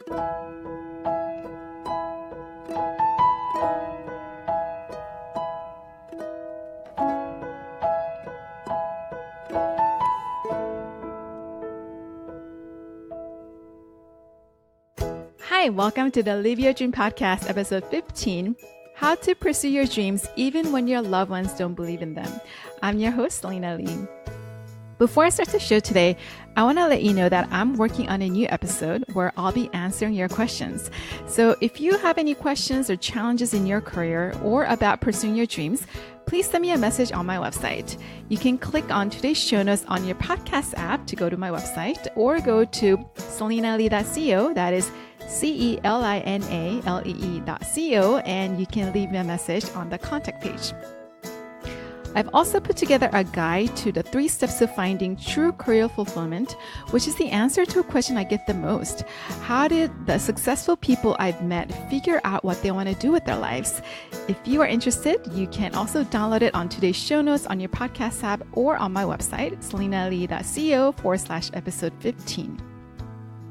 Hi, welcome to the Live Your Dream Podcast, episode 15, How to Pursue Your Dreams Even When Your Loved Ones Don't Believe in Them. I'm your host, Lena Lee. Before I start the show today, I want to let you know that I'm working on a new episode where I'll be answering your questions. So if you have any questions or challenges in your career or about pursuing your dreams, please send me a message on my website. You can click on today's show notes on your podcast app to go to my website, or go to selinalee.co, that is CELINALEE.co, and you can leave me a message on the contact page. I've also put together a guide to the 3 steps to finding true career fulfillment, which is the answer to a question I get the most. How did the successful people I've met figure out what they want to do with their lives? If you are interested, you can also download it on today's show notes on your podcast app or on my website, selinalee.co/episode 15.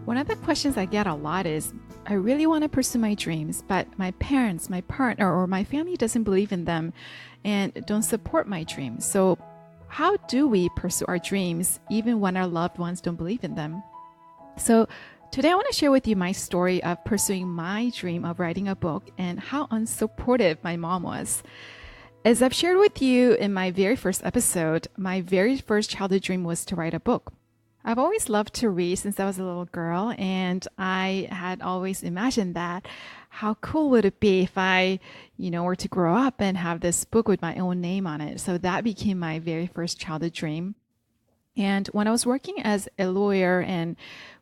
One of the questions I get a lot is, I really want to pursue my dreams, but my parents, my partner, or my family doesn't believe in them and don't support my dreams. So how do we pursue our dreams even when our loved ones don't believe in them? So today I want to share with you my story of pursuing my dream of writing a book and how unsupportive my mom was. As I've shared with you in my very first episode, my very first childhood dream was to write a book. I've always loved to read since I was a little girl, and I had always imagined that how cool would it be if I, were to grow up and have this book with my own name on it. So that became my very first childhood dream. And when I was working as a lawyer and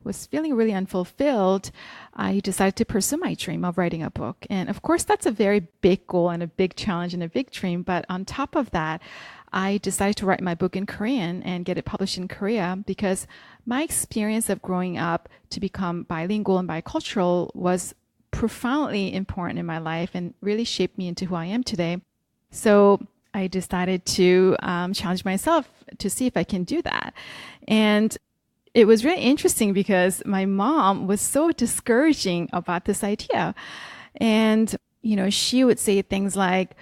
was feeling really unfulfilled, I decided to pursue my dream of writing a book. And of course, that's a very big goal and a big challenge and a big dream. But on top of that, I decided to write my book in Korean and get it published in Korea because my experience of growing up to become bilingual and bicultural was profoundly important in my life and really shaped me into who I am today. So I decided to challenge myself to see if I can do that. And it was really interesting because my mom was so discouraging about this idea. And, she would say things like,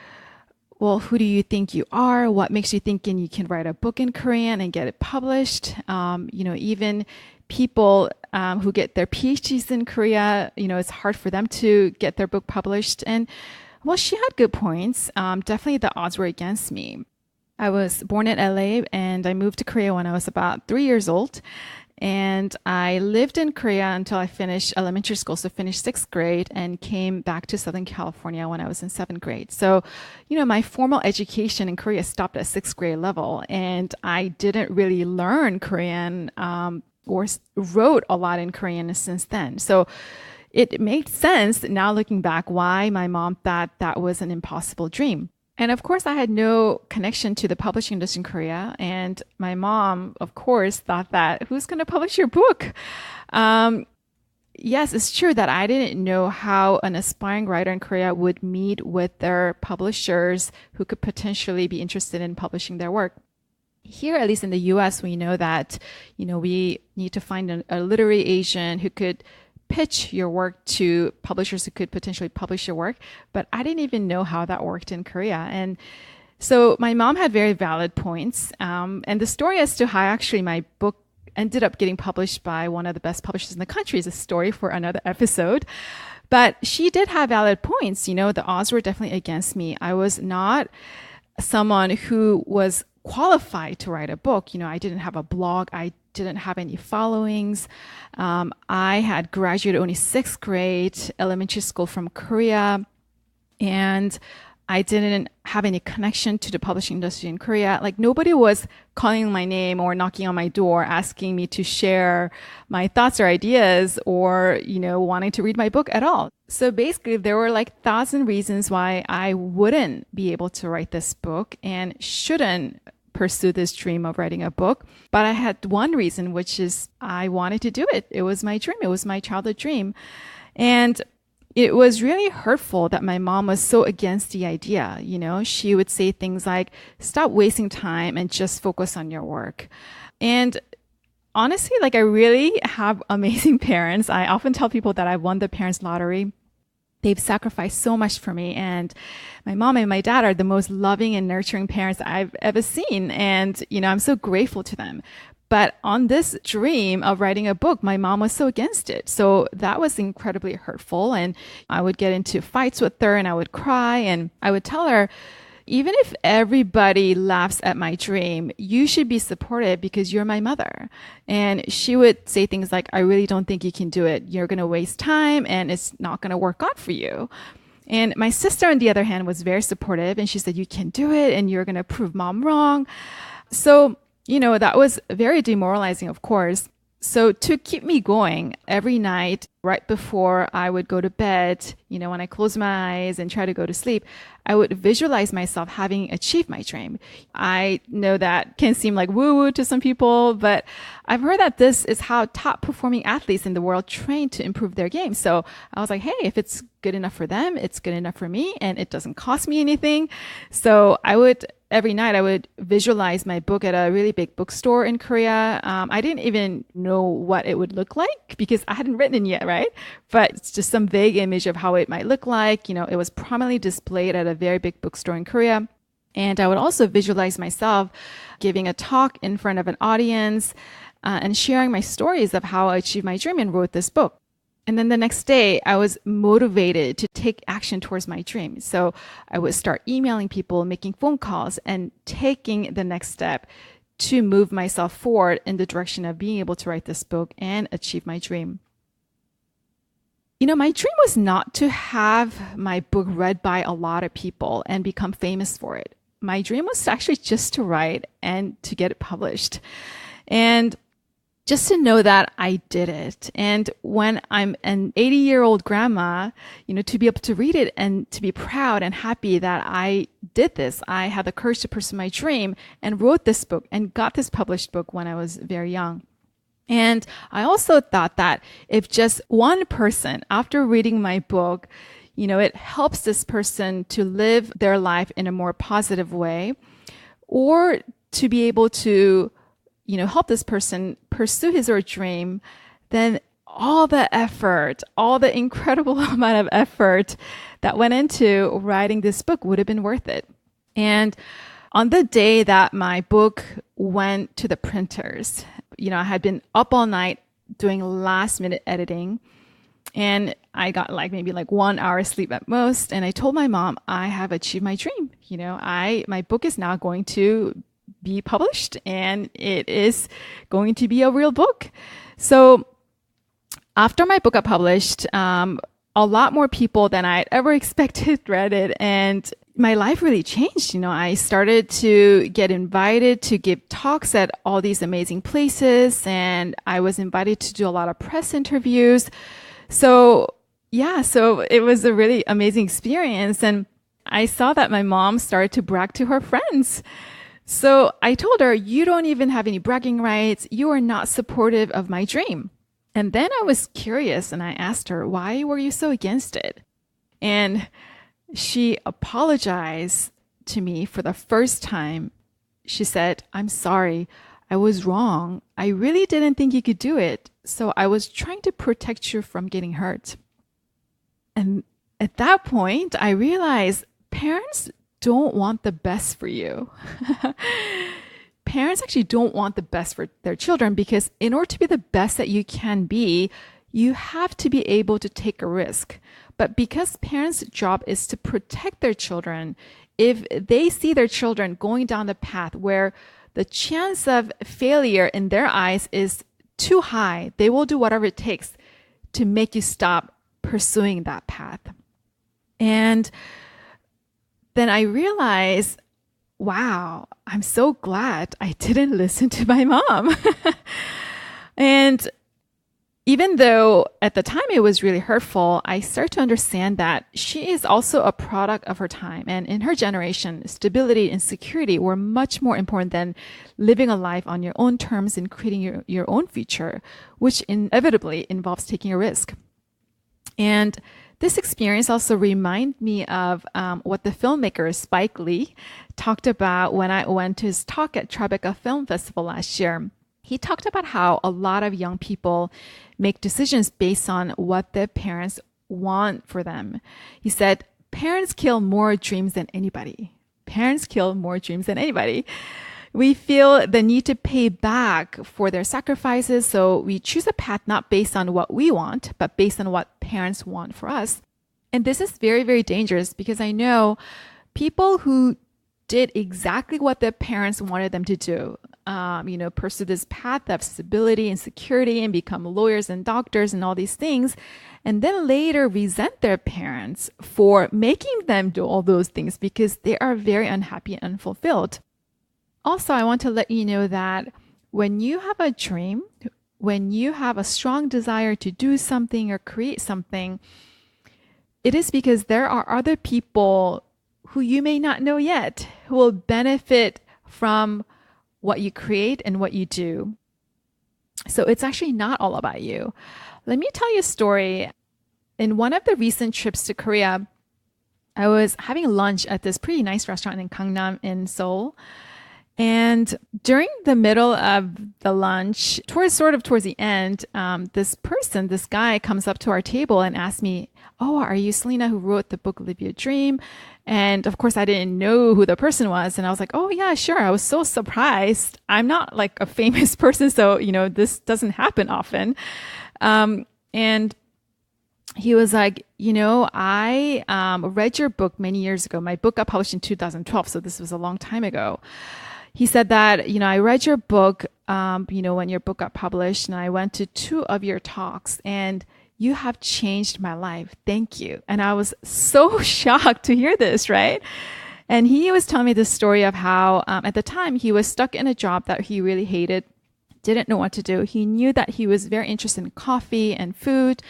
well, who do you think you are? What makes you think you can write a book in Korean and get it published? Even people who get their PhDs in Korea, it's hard for them to get their book published. And well, she had good points. Definitely the odds were against me. I was born in LA and I moved to Korea when I was about 3 years old. And I lived in Korea until I finished elementary school, so finished 6th grade, and came back to Southern California when I was in 7th grade. So, my formal education in Korea stopped at 6th grade level, and I didn't really learn Korean or wrote a lot in Korean since then. So it made sense now looking back why my mom thought that was an impossible dream. And of course, I had no connection to the publishing industry in Korea. And my mom, of course, thought that, who's going to publish your book? Yes, it's true that I didn't know how an aspiring writer in Korea would meet with their publishers who could potentially be interested in publishing their work. Here, at least in the US, we know that, we need to find a literary agent who could pitch your work to publishers who could potentially publish your work. But I didn't even know how that worked in Korea. And so my mom had very valid points. And the story as to how actually my book ended up getting published by one of the best publishers in the country is a story for another episode. But she did have valid points. The odds were definitely against me. I was not someone who was qualified to write a book. I didn't have a blog. I didn't have any followings. I had graduated only 6th grade elementary school from Korea, and I didn't have any connection to the publishing industry in Korea. Like, nobody was calling my name or knocking on my door asking me to share my thoughts or ideas or, wanting to read my book at all. So basically, there were like 1,000 reasons why I wouldn't be able to write this book and shouldn't pursue this dream of writing a book. But I had one reason, which is I wanted to do it. It was my dream. It was my childhood dream. And it was really hurtful that my mom was so against the idea. She would say things like, stop wasting time and just focus on your work. And Honestly, like I really have amazing parents. I often tell people that I won the parents lottery. They've sacrificed so much for me. And my mom and my dad are the most loving and nurturing parents I've ever seen. And, I'm so grateful to them. But on this dream of writing a book, my mom was so against it. So that was incredibly hurtful. And I would get into fights with her and I would cry and I would tell her, even if everybody laughs at my dream, you should be supportive because you're my mother. And she would say things like, I really don't think you can do it. You're going to waste time and it's not going to work out for you. And my sister, on the other hand, was very supportive and she said, you can do it and you're going to prove mom wrong. So, that was very demoralizing, of course. So to keep me going every night, right before I would go to bed, when I close my eyes and try to go to sleep, I would visualize myself having achieved my dream. I know that can seem like woo-woo to some people, but I've heard that this is how top performing athletes in the world train to improve their game. So I was like, hey, if it's good enough for them, it's good enough for me, and it doesn't cost me anything. So every night I would visualize my book at a really big bookstore in Korea. I didn't even know what it would look like because I hadn't written it yet, right? But it's just some vague image of how it might look like. It was prominently displayed at a very big bookstore in Korea. And I would also visualize myself giving a talk in front of an audience and sharing my stories of how I achieved my dream and wrote this book. And then the next day, I was motivated to take action towards my dream. So I would start emailing people, making phone calls, and taking the next step to move myself forward in the direction of being able to write this book and achieve my dream. My dream was not to have my book read by a lot of people and become famous for it. My dream was actually just to write and to get it published. And just to know that I did it. And when I'm an 80-year-old grandma, to be able to read it and to be proud and happy that I did this. I had the courage to pursue my dream and wrote this book and got this published book when I was very young. And I also thought that if just one person, after reading my book, it helps this person to live their life in a more positive way, or to be able to help this person pursue his or her dream, then all the effort, all the incredible amount of effort that went into writing this book would have been worth it. And on the day that my book went to the printers, I had been up all night doing last minute editing and I got maybe 1 hour sleep at most. And I told my mom, I have achieved my dream. My book is now going to be published and it is going to be a real book. So after my book got published, a lot more people than I had ever expected read it. And my life really changed. I started to get invited to give talks at all these amazing places. And I was invited to do a lot of press interviews. So it was a really amazing experience. And I saw that my mom started to brag to her friends. So I told her, you don't even have any bragging rights. You are not supportive of my dream. And then I was curious and I asked her, why were you so against it? And she apologized to me for the first time. She said, I'm sorry. I was wrong. I really didn't think you could do it. So I was trying to protect you from getting hurt. And at that point, I realized parents don't want the best for you. Parents actually don't want the best for their children because in order to be the best that you can be, you have to be able to take a risk. But because parents' job is to protect their children, if they see their children going down the path where the chance of failure in their eyes is too high, they will do whatever it takes to make you stop pursuing that path. And then I realized, wow, I'm so glad I didn't listen to my mom. And even though at the time it was really hurtful, I started to understand that she is also a product of her time. And in her generation, stability and security were much more important than living a life on your own terms and creating your own future, which inevitably involves taking a risk. And this experience also reminded me of what the filmmaker Spike Lee talked about when I went to his talk at Tribeca Film Festival last year. He talked about how a lot of young people make decisions based on what their parents want for them. He said, parents kill more dreams than anybody. Parents kill more dreams than anybody. We feel the need to pay back for their sacrifices, so we choose a path not based on what we want, but based on what parents want for us. And this is very, very dangerous because I know people who did exactly what their parents wanted them to do, pursue this path of stability and security and become lawyers and doctors and all these things, and then later resent their parents for making them do all those things because they are very unhappy and unfulfilled. Also, I want to let you know that when you have a dream, when you have a strong desire to do something or create something, it is because there are other people who you may not know yet who will benefit from what you create and what you do. So it's actually not all about you. Let me tell you a story. In one of the recent trips to Korea, I was having lunch at this pretty nice restaurant in Gangnam in Seoul. And during the middle of the lunch, towards the end, this guy comes up to our table and asks me, "Oh, are you Selena who wrote the book Live Your Dream?" And of course, I didn't know who the person was. And I was like, "Oh, yeah, sure." I was so surprised. I'm not like a famous person, so, this doesn't happen often. And he was like, I read your book many years ago. My book got published in 2012, so this was a long time ago. He said that, I read your book, when your book got published, and I went to 2 of your talks, and you have changed my life. Thank you. And I was so shocked to hear this, right? And he was telling me this story of how at the time he was stuck in a job that he really hated, didn't know what to do. He knew that he was very interested in coffee and food,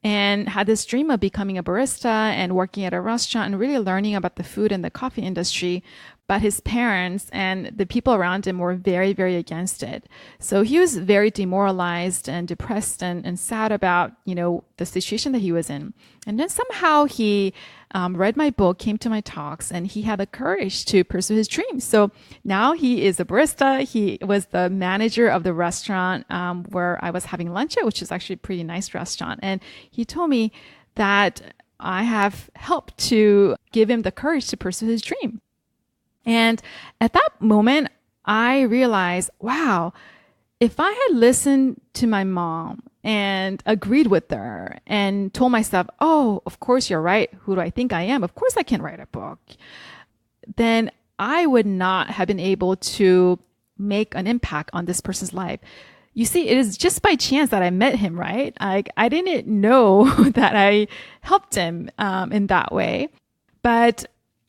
and had this dream of becoming a barista and working at a restaurant and really learning about the food and the coffee industry. But his parents and the people around him were very, very against it. So he was very demoralized and depressed and sad about, the situation that he was in. And then somehow he read my book, came to my talks, and he had the courage to pursue his dreams. So now he is a barista. He was the manager of the restaurant where I was having lunch at, which is actually a pretty nice restaurant. And he told me that I have helped to give him the courage to pursue his dream. And at that moment, I realized, wow, if I had listened to my mom and agreed with her and told myself, oh, of course you're right. Who do I think I am? Of course I can write a book. Then I would not have been able to make an impact on this person's life. You see, it is just by chance that I met him, right? I didn't know that I helped him in that way. But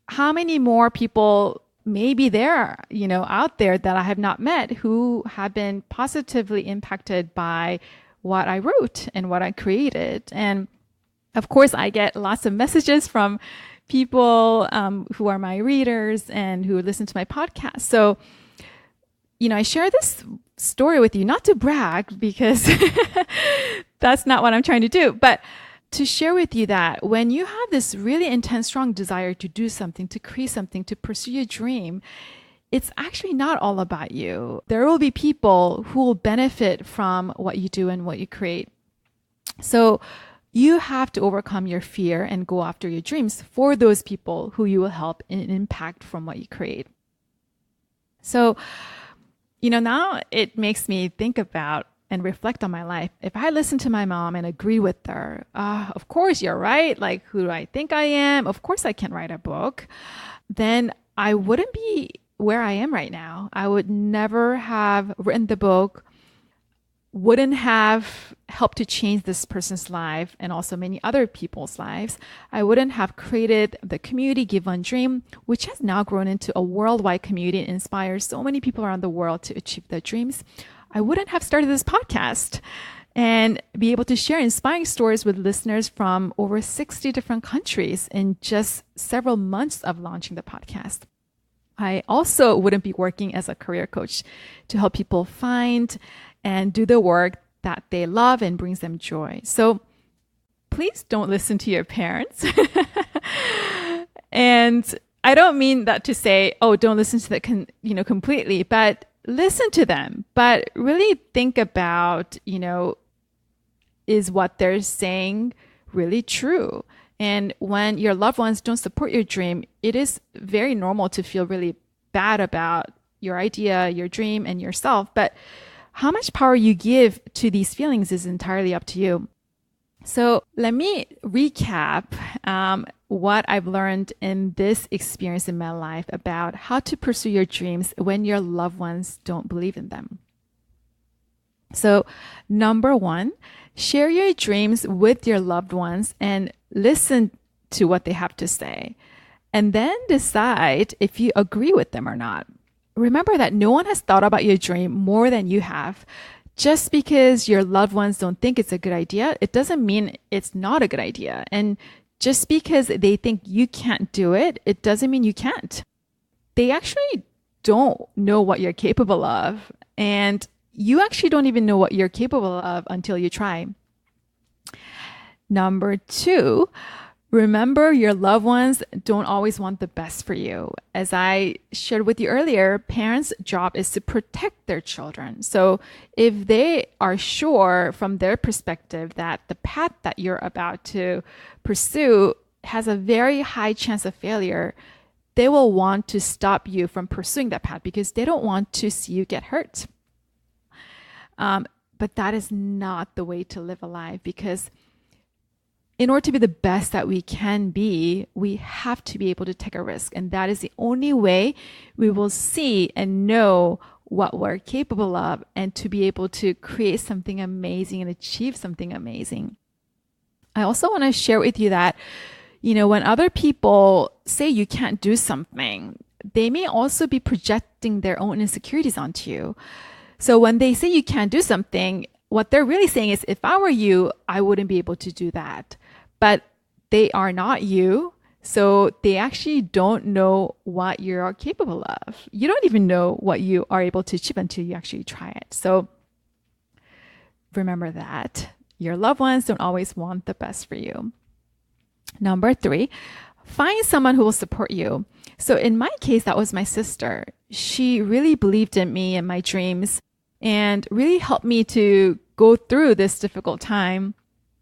how many more people maybe there, out there that I have not met who have been positively impacted by what I wrote and what I created? And of course, I get lots of messages from people who are my readers and who listen to my podcast. So, I share this story with you, not to brag because that's not what I'm trying to do, but to share with you that when you have this really intense, strong desire to do something, to create something, to pursue your dream, it's actually not all about you. There will be people who will benefit from what you do and what you create. So you have to overcome your fear and go after your dreams for those people who you will help and impact from what you create. So, now it makes me think about and reflect on my life. If I listened to my mom and agree with her, of course you're right. Like, who do I think I am? Of course I can write a book. Then I wouldn't be where I am right now. I would never have written the book, wouldn't have helped to change this person's life and also many other people's lives. I wouldn't have created the community Give One Dream, which has now grown into a worldwide community and inspires so many people around the world to achieve their dreams. I wouldn't have started this podcast and be able to share inspiring stories with listeners from over 60 different countries in just several months of launching the podcast. I also wouldn't be working as a career coach to help people find and do the work that they love and brings them joy. So please don't listen to your parents. And I don't mean that to say, oh, don't listen to that completely, but listen to them, but really think about, is what they're saying really true? And when your loved ones don't support your dream, it is very normal to feel really bad about your idea, your dream, and yourself. But how much power you give to these feelings is entirely up to you. So let me recap what I've learned in this experience in my life about how to pursue your dreams when your loved ones don't believe in them. So, number one, share your dreams with your loved ones and listen to what they have to say. And then decide if you agree with them or not. Remember that no one has thought about your dream more than you have. Just because your loved ones don't think it's a good idea, it doesn't mean it's not a good idea. And just because they think you can't do it, it doesn't mean you can't. They actually don't know what you're capable of. And you actually don't even know what you're capable of until you try. Number two, remember your loved ones don't always want the best for you. As I shared with you earlier, parents' job is to protect their children. So if they are sure from their perspective that the path that you're about to pursue has a very high chance of failure, they will want to stop you from pursuing that path because they don't want to see you get hurt. But that is not the way to live a life, because in order to be the best that we can be, we have to be able to take a risk. And that is the only way we will see and know what we're capable of, and to be able to create something amazing and achieve something amazing. I also want to share with you that, when other people say you can't do something, they may also be projecting their own insecurities onto you. So when they say you can't do something, what they're really saying is, if I were you, I wouldn't be able to do that. But they are not you. So they actually don't know what you're capable of. You don't even know what you are able to achieve until you actually try it. So remember that your loved ones don't always want the best for you. Number three, find someone who will support you. So in my case, that was my sister. She really believed in me and my dreams and really helped me to go through this difficult time.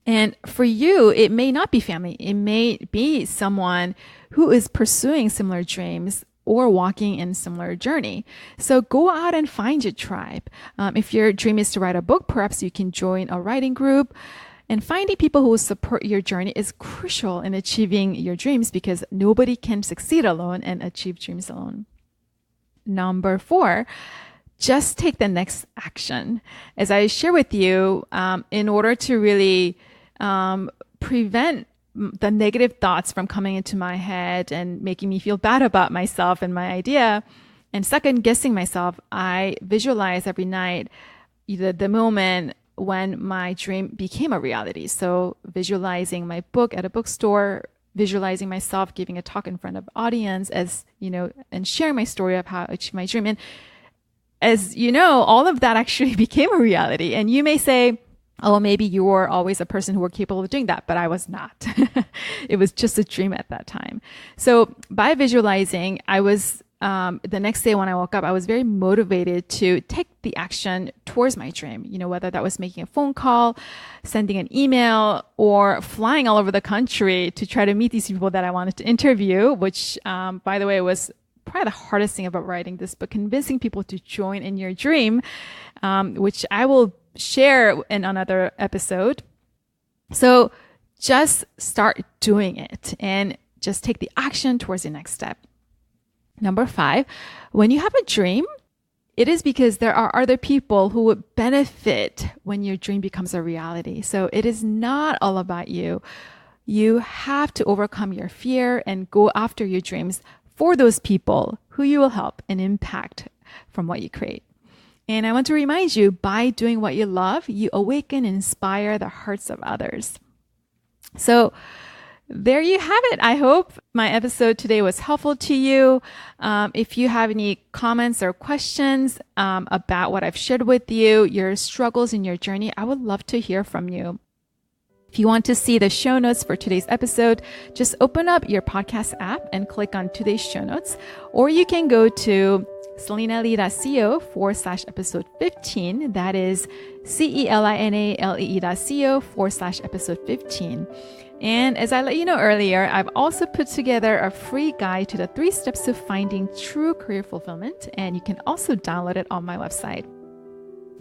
And for you, it may not be family. It may be someone who is pursuing similar dreams or walking in similar journey. So go out and find your tribe. If your dream is to write a book, perhaps you can join a writing group. And finding people who will support your journey is crucial in achieving your dreams, because nobody can succeed alone and achieve dreams alone. Number four, just take the next action. As I share with you, in order to really prevent the negative thoughts from coming into my head and making me feel bad about myself and my idea, and second guessing myself, I visualize every night the moment when my dream became a reality. So visualizing my book at a bookstore, visualizing myself giving a talk in front of audience, and sharing my story of how I achieved my dream. And as you know, all of that actually became a reality. And you may say, oh, maybe you were always a person who were capable of doing that, but I was not. It was just a dream at that time. So by visualizing, I was, the next day when I woke up, I was very motivated to take the action towards my dream, whether that was making a phone call, sending an email, or flying all over the country to try to meet these people that I wanted to interview, which, by the way, was probably the hardest thing about writing this book, convincing people to join in your dream, which I will share in another episode. So just start doing it and just take the action towards the next step. Number five, when you have a dream, it is because there are other people who would benefit when your dream becomes a reality. So it is not all about you. You have to overcome your fear and go after your dreams for those people who you will help and impact from what you create. And I want to remind you, by doing what you love, you awaken and inspire the hearts of others. So there you have it. I hope my episode today was helpful to you. If you have any comments or questions about what I've shared with you, your struggles in your journey, I would love to hear from you. If you want to see the show notes for today's episode, just open up your podcast app and click on today's show notes, or you can go to selinalee.co/episode 15. That is CELINALEE.co/episode 15. And as I let you know earlier, I've also put together a free guide to the 3 steps to finding true career fulfillment, and you can also download it on my website.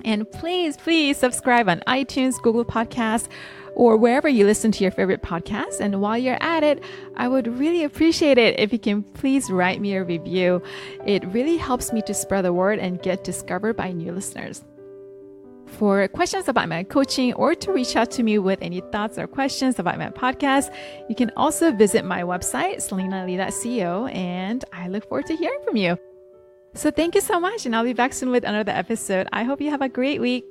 And please subscribe on iTunes, Google Podcasts, or wherever you listen to your favorite podcasts. And while you're at it, I would really appreciate it if you can please write me a review. It really helps me to spread the word and get discovered by new listeners. For questions about my coaching or to reach out to me with any thoughts or questions about my podcast, you can also visit my website, selinalee.co, and I look forward to hearing from you. So thank you so much, and I'll be back soon with another episode. I hope you have a great week.